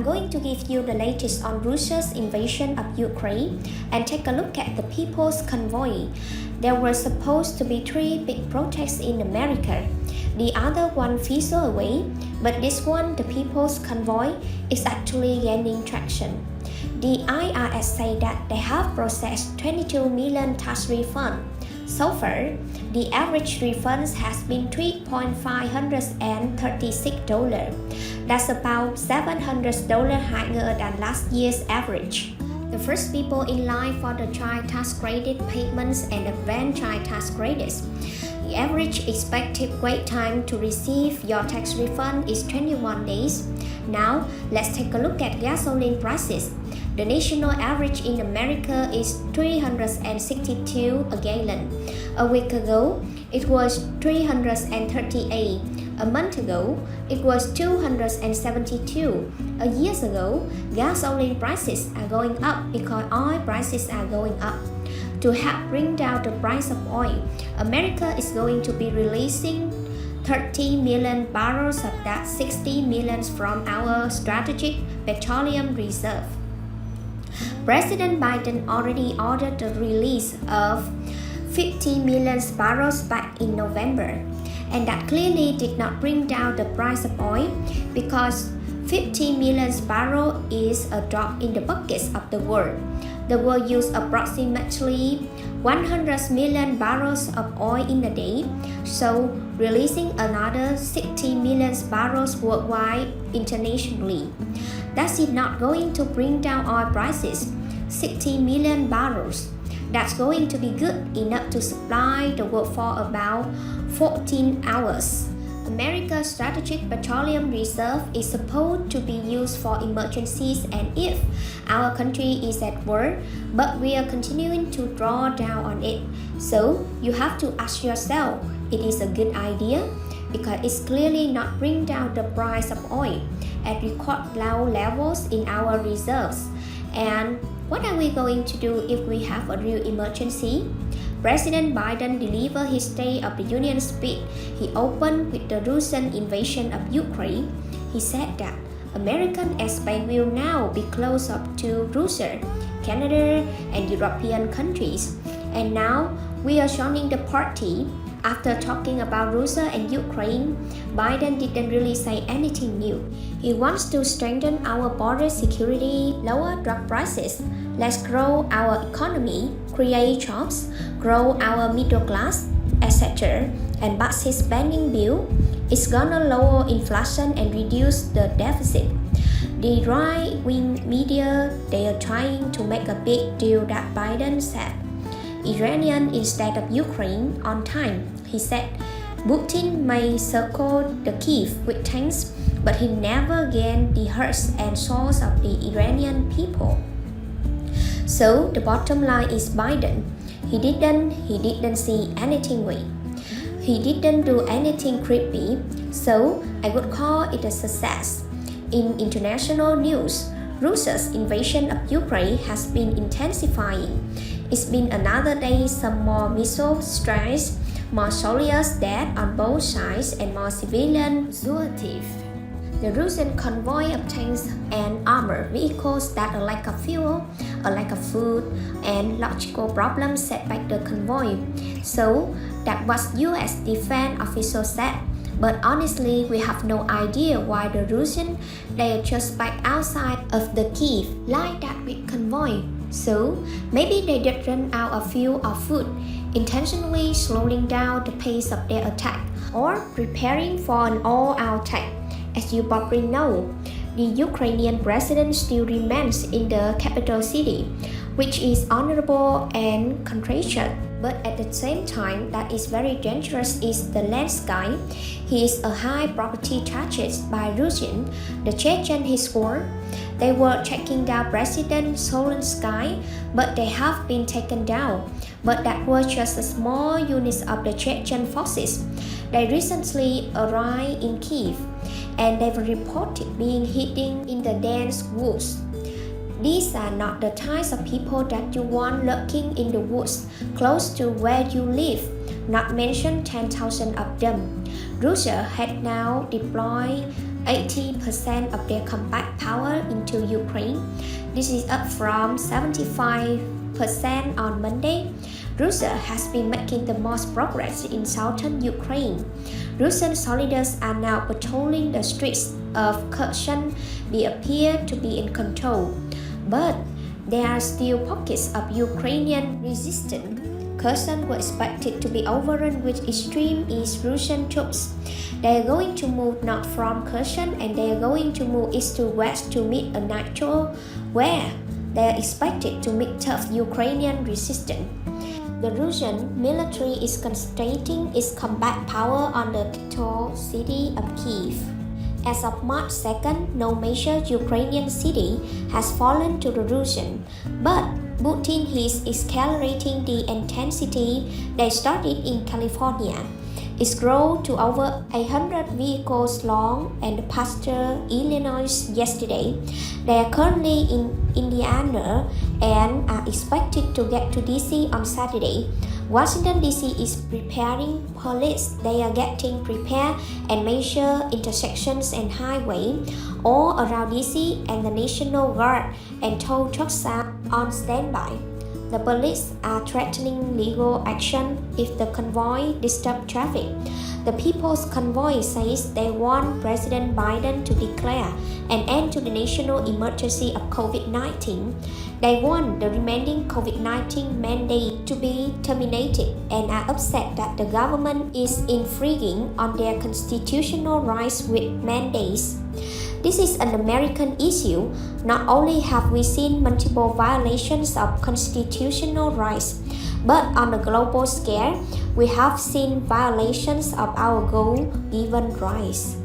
I'm going to give you the latest on Russia's invasion of Ukraine and take a look at the People's Convoy. There were supposed to be 3 big protests in America. The other one fizzled away, but this one, the People's Convoy, is actually gaining traction. The IRS say that they have processed 22 million tax refunds. So far, the average refund has been $3,536. That's about $700 higher than last year's average. The first people in line for the child tax credit payments and advanced child tax credits. The average expected wait time to receive your tax refund is 21 days. Now, let's take a look at gasoline prices. The national average in America is 362 a gallon. A week ago, it was 338. A month ago, it was 272. A year ago, gasoline prices are going up because oil prices are going up. To help bring down the price of oil, America is going to be releasing 30 million barrels of that 60 million from our strategic petroleum reserve. President Biden already ordered the release of 50 million barrels back in November, and that clearly did not bring down the price of oil because 50 million barrels is a drop in the buckets of the world. The world uses approximately 100 million barrels of oil in a day, so releasing another 60 million barrels worldwide internationally. That's not going to bring down oil prices. 60 million barrels. That's going to be good enough to supply the world for about 14 hours. America's Strategic Petroleum Reserve is supposed to be used for emergencies and if our country is at war, but we are continuing to draw down on it. So you have to ask yourself, it is a good idea? Because it's clearly not bring down the price of oil at record low levels in our reserves. And what are we going to do if we have a real emergency? President Biden delivered his State of the Union speech. He opened with the Russian invasion of Ukraine. He said that American airspace will now be closed up to Russia, Canada, and European countries. And now we are joining the party. After talking about Russia and Ukraine, Biden didn't really say anything new. He wants to strengthen our border security, lower drug prices, let's grow our economy, create jobs, grow our middle class, etc. And but his spending bill is gonna lower inflation and reduce the deficit. The right-wing media, they are trying to make a big deal that Biden said Iranian instead of Ukraine on time. He said Putin may circle the Kyiv with tanks, but he never gained the hearts and souls of the Iranian people. So the bottom line is Biden. He didn't see anything weak. He didn't do anything creepy, so I would call it a success. In international news, Russia's invasion of Ukraine has been intensifying. It's been another day, some more missile strikes, more soldiers dead on both sides, and more civilian casualties. The Russian convoy of tanks and armored vehicles that a lack of fuel, a lack of food, and logistical problems set back the convoy. So that was US defense official said. But honestly, we have no idea why the Russians, they are just back outside of the Kyiv like that with convoy. So maybe they did run out of fuel or food, intentionally slowing down the pace of their attack or preparing for an all-out attack. As you probably know, the Ukrainian president still remains in the capital city, which is honorable and courageous. But at the same time, that is very dangerous is the land sky. He is a high property target by Russian, the Chechen his war. They were checking down President Solan sky, but they have been taken down. But that was just a small unit of the Chechen forces. They recently arrived in Kyiv, and they were reported being hidden in the dense woods. These are not the types of people that you want lurking in the woods close to where you live, not mention 10,000 of them. Russia had now deployed 80% of their combat power into Ukraine. This is up from 75% on Monday. Russia has been making the most progress in southern Ukraine. Russian soldiers are now patrolling the streets of Kherson. They appear to be in control, but there are still pockets of Ukrainian resistance. Kherson was expected to be overrun with extreme East Russian troops. They are going to move north from Kherson and they are going to move east to west to meet a natural where they are expected to meet tough Ukrainian resistance. The Russian military is concentrating its combat power on the capital city of Kyiv. As of March 2nd, no major Ukrainian city has fallen to the Russian, but Putin is escalating the intensity that started in California. It's grown to over 100 vehicles long and passed Illinois yesterday. They are currently in Indiana and are expected to get to DC on Saturday. Washington DC is preparing police. They are getting prepared and major intersections and highways all around DC, and the National Guard and tow trucks are on standby. The police are threatening legal action if the convoy disturbs traffic. The People's Convoy says they want President Biden to declare an end to the national emergency of COVID-19. They want the remaining COVID-19 mandate to be terminated and are upset that the government is infringing on their constitutional rights with mandates. This is an American issue. Not only have we seen multiple violations of constitutional rights, but on a global scale, we have seen violations of our God-given rights.